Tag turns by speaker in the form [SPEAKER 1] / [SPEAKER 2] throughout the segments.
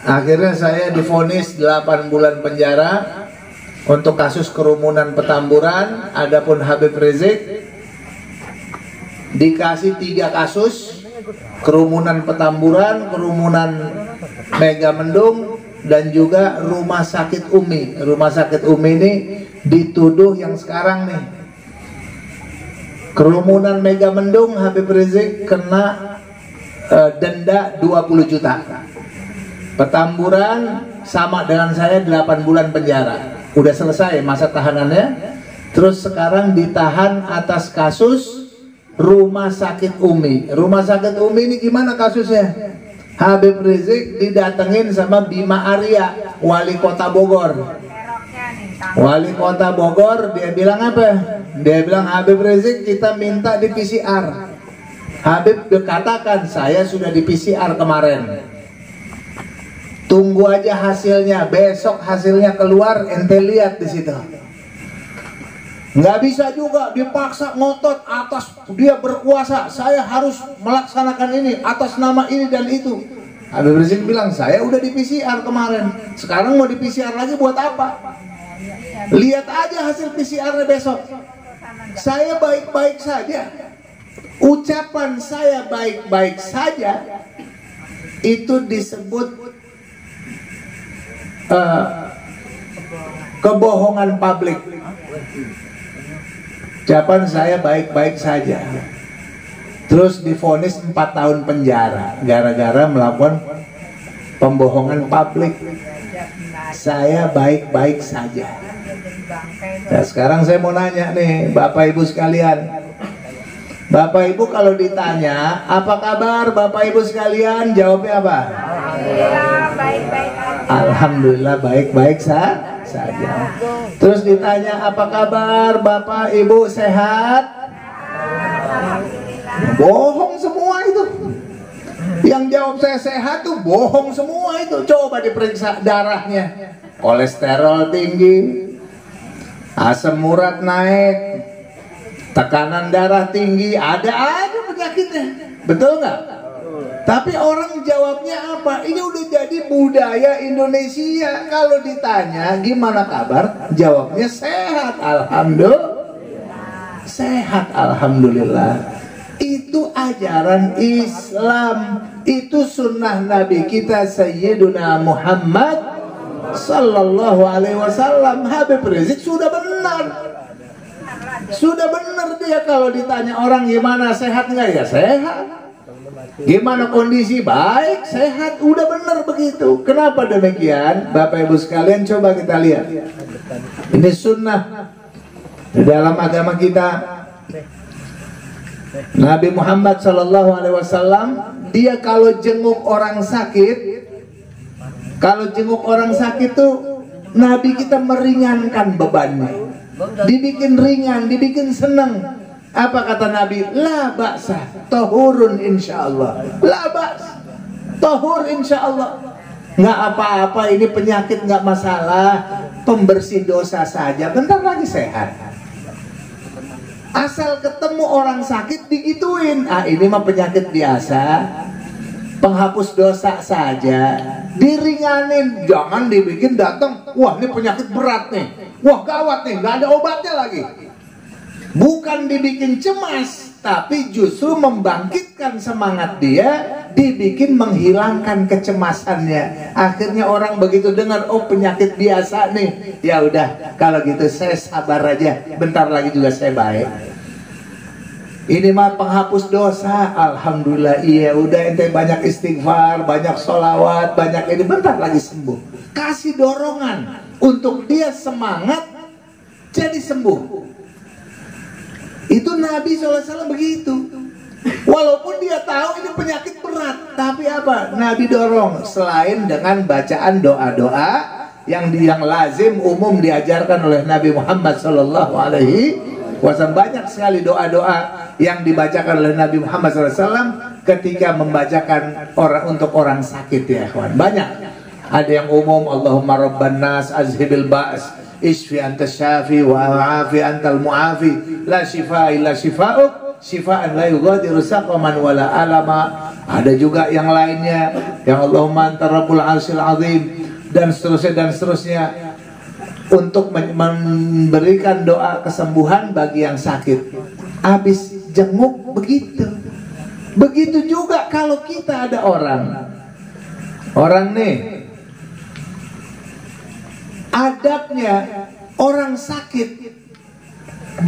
[SPEAKER 1] Akhirnya saya divonis 8 bulan penjara untuk kasus kerumunan Petamburan. Adapun Habib Rizik dikasih 3 kasus, kerumunan Petamburan, kerumunan Megamendung, dan juga Rumah Sakit Umi. Rumah Sakit Umi ini dituduh yang sekarang nih, kerumunan Megamendung Habib Rizik kena denda 20 juta. Petamburan sama dengan saya 8 bulan penjara. Udah selesai masa tahanannya. Terus sekarang ditahan atas kasus Rumah Sakit Umi. Rumah Sakit Umi ini gimana kasusnya? Habib Rizik didatengin sama Bima Arya, wali kota Bogor. Wali kota Bogor, dia bilang apa? Dia bilang, Habib Rizik kita minta di PCR. Habib katakan, saya sudah di PCR kemarin. Tunggu aja hasilnya, besok hasilnya keluar, ente lihat di situ. Nggak bisa juga dipaksa ngotot atas dia berkuasa, saya harus melaksanakan ini atas nama ini dan itu. Habib Rizik bilang, saya udah di PCR kemarin, sekarang mau di PCR lagi buat apa? Lihat aja hasil PCR-nya besok. Saya baik-baik saja. Ucapan saya baik-baik saja itu disebut kebohongan publik. Ucapan saya baik-baik saja, terus divonis 4 tahun penjara gara-gara melakukan pembohongan publik. Saya baik-baik saja. Nah, sekarang saya mau nanya nih Bapak Ibu sekalian. Bapak Ibu kalau ditanya apa kabar Bapak Ibu sekalian, jawabnya apa?
[SPEAKER 2] Alhamdulillah baik-baik aja.
[SPEAKER 1] Alhamdulillah baik-baik saja. Terus ditanya apa kabar Bapak Ibu, sehat? Bohong semua itu. Yang jawab saya sehat tuh bohong semua itu. Coba diperiksa darahnya, kolesterol tinggi, asam urat naik, tekanan darah tinggi, ada aja penyakitnya. Betul nggak? Tapi orang jawabnya apa? Ini udah jadi budaya Indonesia. Kalau ditanya gimana kabar, jawabnya sehat, alhamdulillah. Sehat, alhamdulillah. Itu ajaran Islam. Itu sunnah Nabi kita Sayyiduna Muhammad Sallallahu Alaihi Wasallam. Habib Rizik sudah benar. Sudah benar dia. Kalau ditanya orang gimana, sehat nggak, ya sehat. Gimana kondisi, baik, sehat, udah benar begitu. Kenapa demikian? Bapak Ibu sekalian, coba kita lihat. Ini sunnah di dalam agama kita. Nabi Muhammad Sallallahu Alaihi Wasallam, dia kalau jenguk orang sakit, tuh Nabi kita meringankan bebannya, dibikin ringan, dibikin senang. Apa kata Nabi? La ba'sa, tahurun insyaallah. La ba'sa, tahur insyaallah. Nggak apa-apa, ini penyakit nggak masalah, pembersih dosa saja, bentar lagi sehat. Asal ketemu orang sakit digituin, ini mah penyakit biasa, penghapus dosa saja, diringanin, jangan dibikin datang, wah ini penyakit berat nih, wah gawat nih, nggak ada obatnya lagi. Bukan dibikin cemas, tapi justru membangkitkan semangat dia, dibikin menghilangkan kecemasannya. Akhirnya orang begitu dengar, oh penyakit biasa nih, ya udah kalau gitu saya sabar aja, bentar lagi juga saya baik. Ini mah penghapus dosa, alhamdulillah. Iya udah, ente banyak istighfar, banyak sholawat, banyak ini, bentar lagi sembuh. Kasih dorongan untuk dia semangat jadi sembuh. Itu Nabi SAW begitu. Walaupun dia tahu ini penyakit berat, tapi apa? Nabi dorong, selain dengan bacaan doa-doa yang lazim umum diajarkan oleh Nabi Muhammad Sallallahu Alaihi Wasallam. Banyak sekali doa-doa yang dibacakan oleh Nabi Muhammad SAW ketika membacakan untuk orang sakit, ya kawan. Banyak. Ada yang umum, Allahumma rabban nas azhibil ba's isfi anta syafi wa afi antal mu'afi la shifa illa shifa'uk Syifaan la yughadiru saqaman wala alama. Ada juga yang lainnya, yang Allahumma anta rabbul arsyil azim, dan seterusnya untuk memberikan doa kesembuhan bagi yang sakit. Habis jenguk begitu. Begitu juga kalau kita ada orang nih, adabnya orang sakit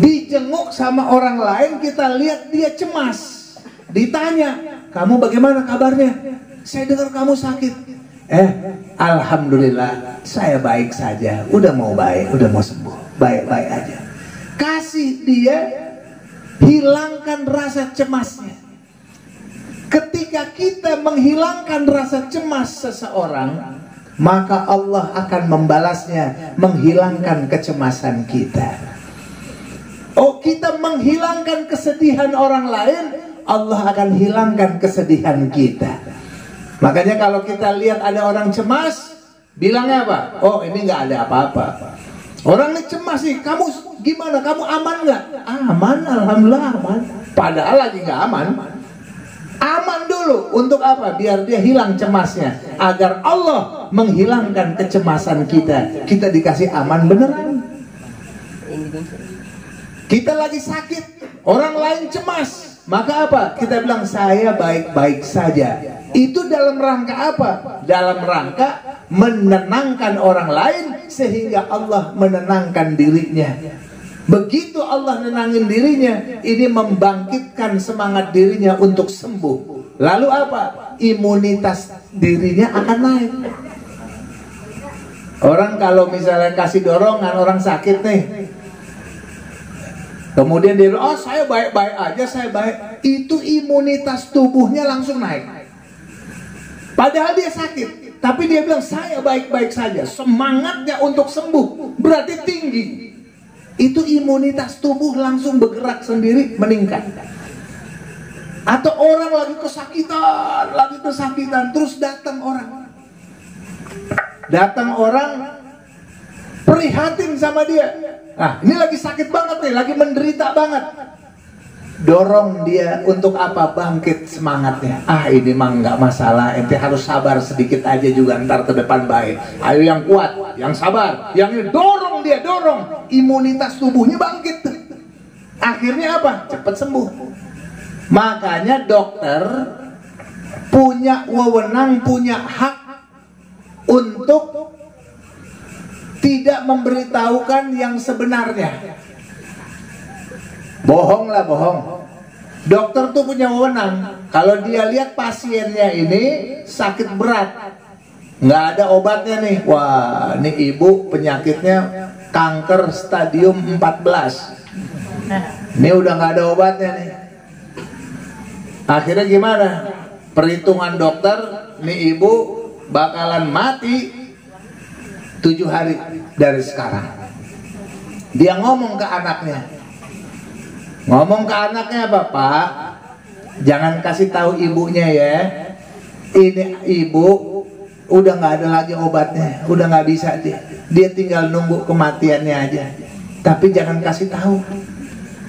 [SPEAKER 1] dijenguk sama orang lain, kita lihat dia cemas, ditanya, kamu bagaimana kabarnya? Saya dengar kamu sakit. Alhamdulillah saya baik saja, udah mau sembuh, baik-baik aja. Kasih dia, hilangkan rasa cemasnya. Ketika kita menghilangkan rasa cemas seseorang, maka Allah akan membalasnya, menghilangkan kecemasan kita. Oh, kita menghilangkan kesedihan orang lain, Allah akan hilangkan kesedihan kita. Makanya kalau kita lihat ada orang cemas, bilangnya apa? Oh, ini nggak ada apa-apa. Orang ini cemas sih, kamu gimana? Kamu aman nggak? Aman, alhamdulillah aman. Padahal lagi nggak aman. Aman dulu, untuk apa? Biar dia hilang cemasnya, agar Allah menghilangkan kecemasan kita. Kita dikasih aman beneran. Kita lagi sakit, orang lain cemas, maka apa? Kita bilang saya baik-baik saja. Itu dalam rangka apa? Dalam rangka menenangkan orang lain, sehingga Allah menenangkan dirinya. Begitu Allah nenangin dirinya, ini membangkitkan semangat dirinya untuk sembuh. Lalu apa? Imunitas dirinya akan naik. Orang kalau misalnya kasih dorongan orang sakit nih, kemudian dia bilang, oh saya baik-baik aja, saya baik. Itu imunitas tubuhnya langsung naik. Padahal dia sakit, tapi dia bilang saya baik-baik saja. Semangatnya untuk sembuh berarti tinggi. Itu imunitas tubuh langsung bergerak sendiri, meningkat. Atau orang lagi kesakitan, terus datang orang prihatin sama dia. Nah, ini lagi sakit banget nih, lagi menderita banget. Dorong dia untuk apa? Bangkit semangatnya. Ini mah nggak masalah, ente harus sabar sedikit aja juga, ntar ke depan baik. Ayo yang kuat, yang sabar, yang ini dorong dia, dorong. Imunitas tubuhnya bangkit. Akhirnya apa? Cepat sembuh. Makanya dokter punya wewenang, punya hak untuk tidak memberitahukan yang sebenarnya. Bohong. Dokter tuh punya wewenang. Kalau dia lihat pasiennya ini sakit berat, nggak ada obatnya nih. Wah, ini ibu penyakitnya kanker stadium 14. Ini udah nggak ada obatnya nih. Akhirnya gimana? Perhitungan dokter, nih ibu bakalan mati 7 hari dari sekarang. Dia ngomong ke anaknya. Apa, Pak? Jangan kasih tahu ibunya ya. Ini ibu udah nggak ada lagi obatnya, udah nggak bisa dia tinggal nunggu kematiannya aja. Tapi jangan kasih tahu.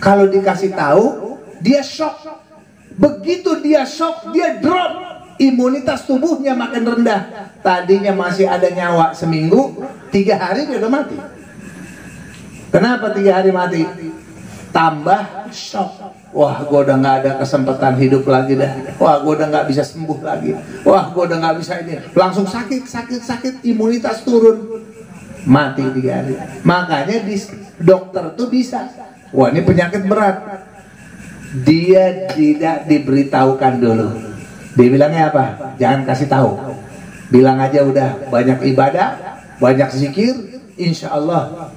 [SPEAKER 1] Kalau dikasih tahu, dia shock. Begitu dia shock, dia drop. Imunitas tubuhnya makin rendah. Tadinya masih ada nyawa seminggu, 3 hari dia udah mati. Kenapa 3 hari mati? Tambah shock. Wah, gue udah nggak ada kesempatan hidup lagi dah. Wah, gue udah nggak bisa sembuh lagi. Wah, gue udah nggak bisa ini. Langsung sakit, imunitas turun, mati 3 hari. Makanya dokter tuh bisa. Wah, ini penyakit berat. Dia tidak diberitahukan dulu. Dibilangnya apa? Jangan kasih tahu. Bilang aja udah banyak ibadah, banyak zikir, insya Allah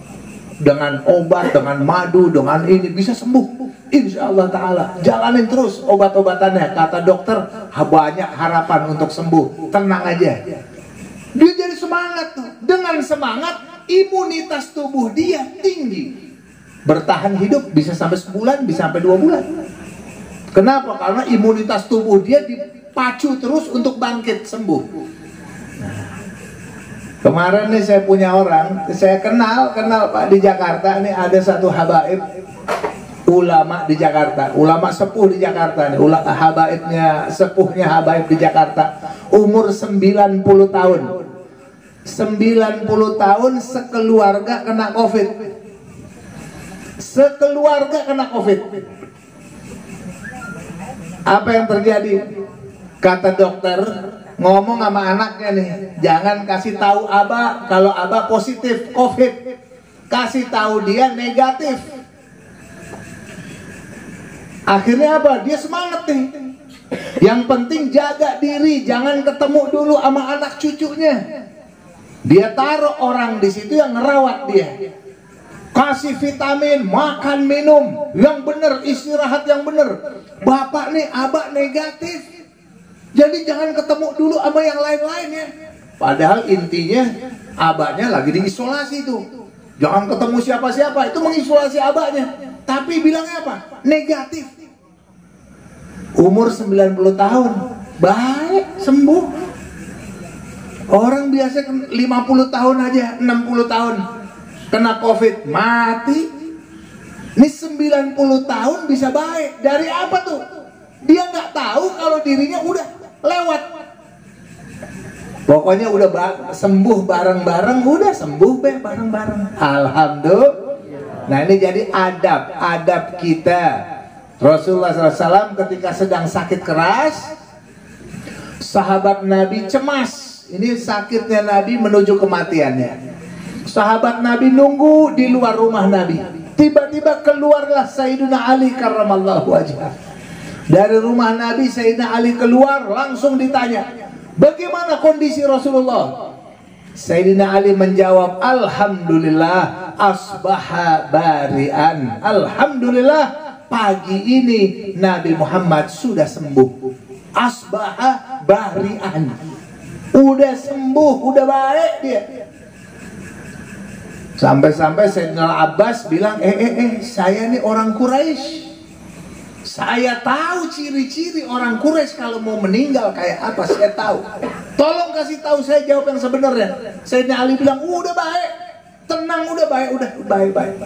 [SPEAKER 1] dengan obat, dengan madu, dengan ini bisa sembuh. Insya Allah Ta'ala. Jalanin terus obat-obatannya. Kata dokter, banyak harapan untuk sembuh. Tenang aja. Dia jadi semangat tuh. Dengan semangat, imunitas tubuh dia tinggi. Bertahan hidup bisa sampai sebulan, bisa sampai 2 bulan. Kenapa? Karena imunitas tubuh dia dipacu terus untuk bangkit sembuh. Kemarin nih saya punya orang, saya kenal Pak di Jakarta nih, ada satu habaib. ulama di Jakarta, ulama sepuh di Jakarta nih, habaibnya, sepuhnya habaib di Jakarta, umur 90 tahun. 90 tahun sekeluarga kena COVID. Sekeluarga kena COVID. Apa yang terjadi? Kata dokter, ngomong sama anaknya nih, jangan kasih tahu Abah kalau Abah positif COVID. Kasih tahu dia negatif. Akhirnya apa? Dia semangat nih. Yang penting jaga diri, jangan ketemu dulu sama anak cucunya. Dia taruh orang di situ yang ngerawat dia. Kasih vitamin, makan, minum yang benar, istirahat yang benar. Bapak nih, abah negatif. Jadi jangan ketemu dulu sama yang lain-lain ya. Padahal intinya abahnya lagi diisolasi tuh. Jangan ketemu siapa-siapa, itu mengisolasi abahnya. Tapi bilangnya apa? Negatif. Umur 90 tahun, baik, sembuh. Orang biasa 50 tahun aja, 60 tahun kena COVID, mati. Ini 90 tahun bisa baik. Dari apa tuh? Dia nggak tahu kalau dirinya udah lewat. Pokoknya udah sembuh bareng-bareng, udah sembuh bareng-bareng. Alhamdulillah. Nah ini jadi adab kita. Rasulullah SAW ketika sedang sakit keras, sahabat Nabi cemas. Ini sakitnya Nabi menuju kematiannya. Sahabat Nabi nunggu di luar rumah Nabi. Tiba-tiba keluarlah Sayyidina Ali karramallahu wajhah. Dari rumah Nabi, Sayyidina Ali keluar, langsung ditanya, bagaimana kondisi Rasulullah? Sayyidina Ali menjawab, alhamdulillah asbaha barian. Alhamdulillah pagi ini Nabi Muhammad sudah sembuh. Asbaha barian. Udah sembuh, udah baik dia. Sampai-sampai Sayyidina Abbas bilang, saya ini orang Quraisy. Saya tahu ciri-ciri orang Quraisy kalau mau meninggal kayak apa, saya tahu. Tolong kasih tahu saya jawab yang sebenarnya. Sayyidina Ali bilang, udah baik, tenang, udah baik, udah baik.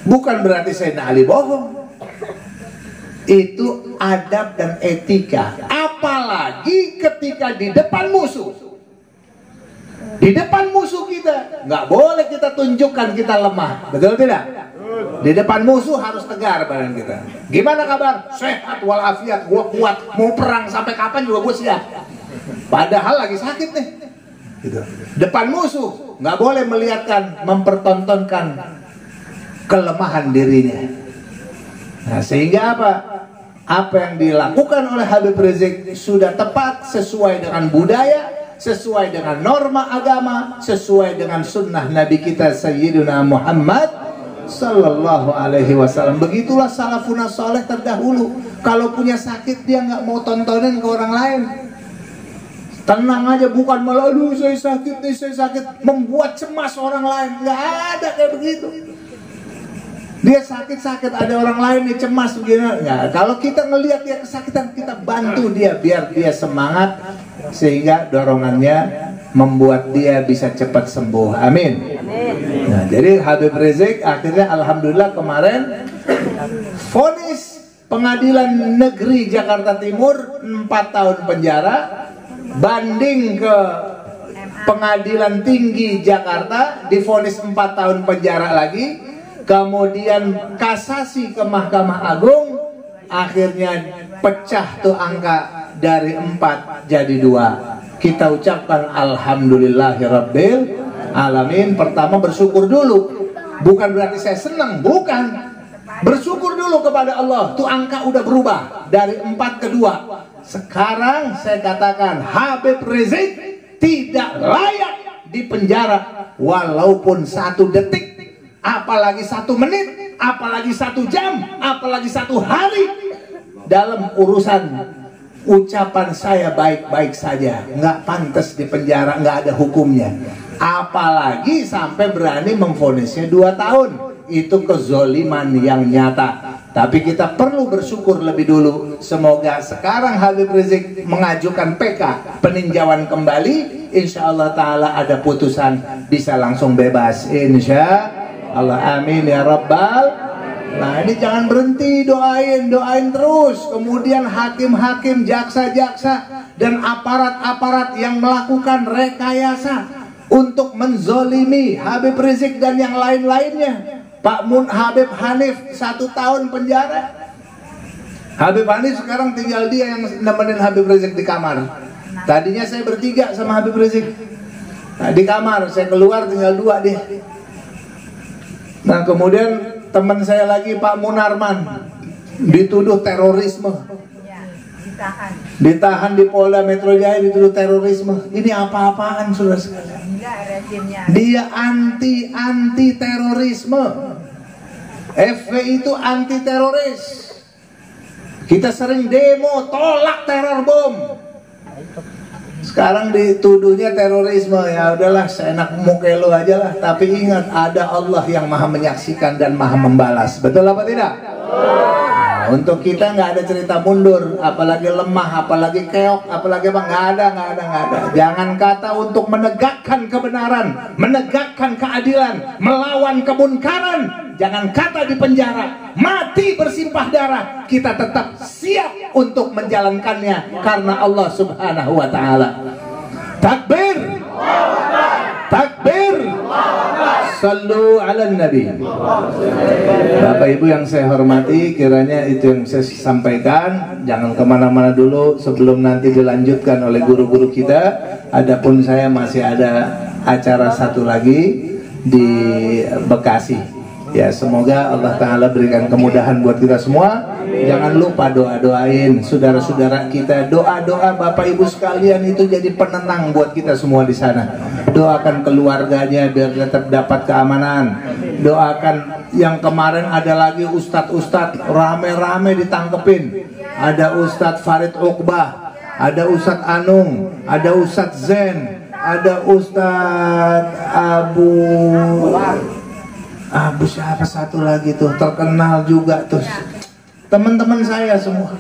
[SPEAKER 1] Bukan berarti Sayyidina Ali bohong. Itu adab dan etika. Apalagi ketika di depan musuh. Di depan musuh kita nggak boleh kita tunjukkan kita lemah, betul tidak? Di depan musuh harus tegar badan kita. Gimana kabar? Sehat walafiat, gua kuat, mau perang sampai kapan juga gua siap. Padahal lagi sakit nih. Gitu. Depan musuh nggak boleh melihatkan, mempertontonkan kelemahan dirinya. Nah, sehingga apa? Apa yang dilakukan oleh Habib Rizik sudah tepat, sesuai dengan budaya, sesuai dengan norma agama, sesuai dengan sunnah Nabi kita Sayyidina Muhammad Sallallahu Alaihi Wasallam. Begitulah salafun saleh terdahulu. Kalau punya sakit dia nggak mau tontonin ke orang lain. Tenang aja, bukan malah aduh saya sakit nih, saya sakit, membuat cemas orang lain. Nggak ada kayak begitu. Dia sakit-sakit, ada orang lain nih cemas begini. Nah, kalau kita ngelihat dia kesakitan, kita bantu dia biar dia semangat, sehingga dorongannya membuat dia bisa cepat sembuh. Amin. Nah, jadi Habib Rizik akhirnya alhamdulillah kemarin vonis Pengadilan Negeri Jakarta Timur 4 tahun penjara, banding ke Pengadilan Tinggi Jakarta divonis 4 tahun penjara lagi. Kemudian kasasi ke Mahkamah Agung, akhirnya pecah tuh angka dari 4 jadi 2. Kita ucapkan alhamdulillahirabbil alamin. Pertama bersyukur dulu. Bukan berarti saya senang, bukan. Bersyukur dulu kepada Allah. Tuh angka udah berubah dari 4 ke 2. Sekarang saya katakan Habib Rizik tidak layak dipenjara walaupun 1 detik. Apalagi 1 menit, apalagi 1 jam, apalagi 1 hari. Dalam urusan ucapan saya baik-baik saja, nggak pantas di penjara, nggak ada hukumnya. Apalagi sampai berani memvonisnya 2 tahun. Itu kezoliman yang nyata. Tapi kita perlu bersyukur lebih dulu. Semoga sekarang Habib Rizik mengajukan PK, peninjauan kembali. Insya Allah Ta'ala ada putusan, bisa langsung bebas. Insya Allah, amin ya rabbal Nah ini jangan berhenti, doain terus. Kemudian hakim-hakim, jaksa-jaksa, dan aparat-aparat yang melakukan rekayasa untuk menzolimi Habib Rizik dan yang lain-lainnya. Habib Hanif 1 tahun penjara. Habib Hanif sekarang tinggal dia yang nemenin Habib Rizik di kamar. Tadinya saya bertiga sama Habib Rizik. Nah, di kamar, saya keluar tinggal 2 dia. Nah kemudian teman saya lagi Pak Munarman dituduh terorisme. Ditahan di Polda Metro Jaya dituduh terorisme. Ini apa-apaan saudara sekalian? Dia anti terorisme. FPI itu anti teroris. Kita sering demo tolak teror bom. Sekarang dituduhnya terorisme. Ya udahlah, seenak muka lu aja lah. Tapi ingat, ada Allah yang maha menyaksikan dan maha membalas. Betul apa tidak? Nah, untuk kita nggak ada cerita mundur, apalagi lemah, apalagi keok, apalagi apa, nggak ada. Jangan kata untuk menegakkan kebenaran, menegakkan keadilan, melawan kemunkaran. Jangan kata di penjara, mati bersimpah darah, kita tetap siap untuk menjalankannya karena Allah Subhanahu wa taala. Takbir. Takbir. Sallu ala nabi. Bapak Ibu yang saya hormati, kiranya itu yang saya sampaikan. Jangan kemana-mana dulu sebelum nanti dilanjutkan oleh guru-guru kita. Adapun saya masih ada acara satu lagi di Bekasi. Ya, semoga Allah Ta'ala berikan kemudahan buat kita semua. Jangan lupa doain saudara-saudara kita. Doa Bapak Ibu sekalian itu jadi penenang buat kita semua di sana. Doakan keluarganya biar tetap dapat keamanan. Doakan yang kemarin ada lagi ustadz rame-rame ditangkepin. Ada Ustadz Farid Uqbah, ada Ustadz Anung, ada Ustadz Zen, ada Ustadz Abu siapa satu lagi tuh terkenal juga tuh, teman-teman saya semua.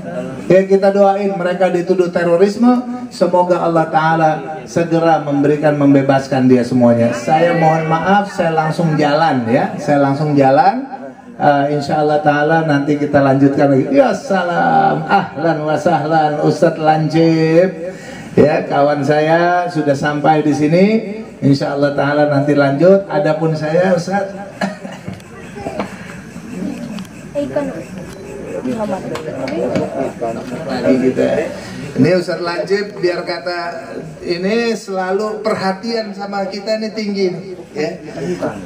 [SPEAKER 1] Ya kita doain mereka dituduh terorisme, semoga Allah Ta'ala segera membebaskan dia semuanya. Saya mohon maaf, saya langsung jalan ya, insya Allah Ta'ala nanti kita lanjutkan lagi. Ya salam, ahlan wa sahlan Ustadz Lancip. Ya kawan saya sudah sampai di sini. Insya Allah Ta'ala nanti lanjut. Adapun saya Ustadz lagi gitu ya. Ini Ustadz Lancip biar kata ini selalu perhatian sama kita ini tinggi ya.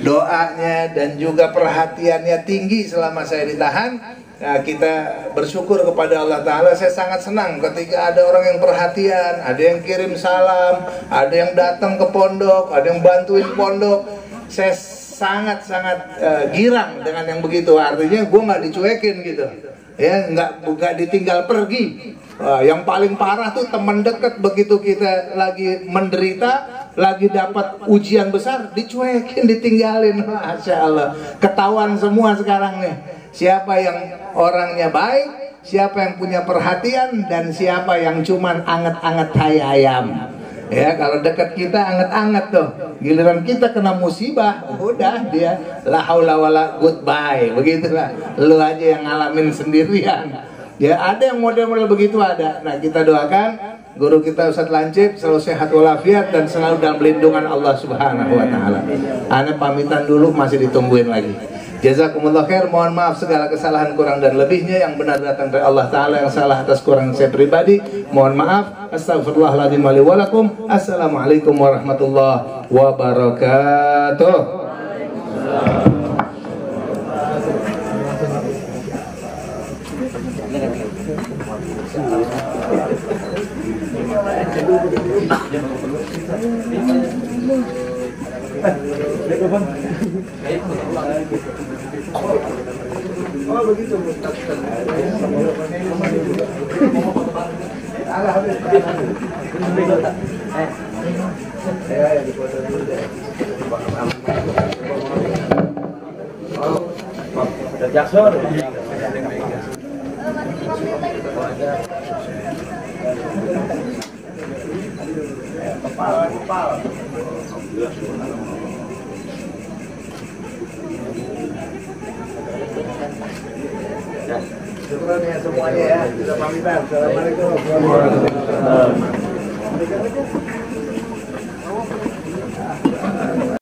[SPEAKER 1] Doanya dan juga perhatiannya tinggi selama saya ditahan. Nah, kita bersyukur kepada Allah Ta'ala. Saya sangat senang ketika ada orang yang perhatian, ada yang kirim salam, ada yang datang ke pondok, ada yang bantuin pondok. Saya sangat-sangat girang dengan yang begitu. Artinya gue nggak dicuekin gitu ya, nggak ditinggal pergi. Yang paling parah tuh teman dekat, begitu kita lagi menderita, lagi dapat ujian besar, dicuekin, ditinggalin. Masya Allah, ketahuan semua sekarang nih siapa yang orangnya baik, siapa yang punya perhatian, dan siapa yang cuman anget-anget tai ayam. Ya, kalau dekat kita anget-anget tuh, giliran kita kena musibah, udah dia la haula wala goodbye, begitulah. Lu aja yang ngalamin sendirian. Ya, ada yang model-model begitu ada. Nah, kita doakan guru kita Ustadz Lancip selalu sehat walafiat dan selalu dalam lindungan Allah Subhanahu wa taala. Ana pamitan dulu, masih ditungguin lagi. Jazakumullah khair, mohon maaf segala kesalahan kurang dan lebihnya, yang benar datang dari Allah Ta'ala, yang salah atas kurang saya pribadi mohon maaf. Astagfirullahaladzim wa lakum. Assalamualaikum warahmatullahi wabarakatuh. Oh begitu. Jackson. Kepal. Syukuran ya semuanya ya. Kita pamitan. Assalamualaikum.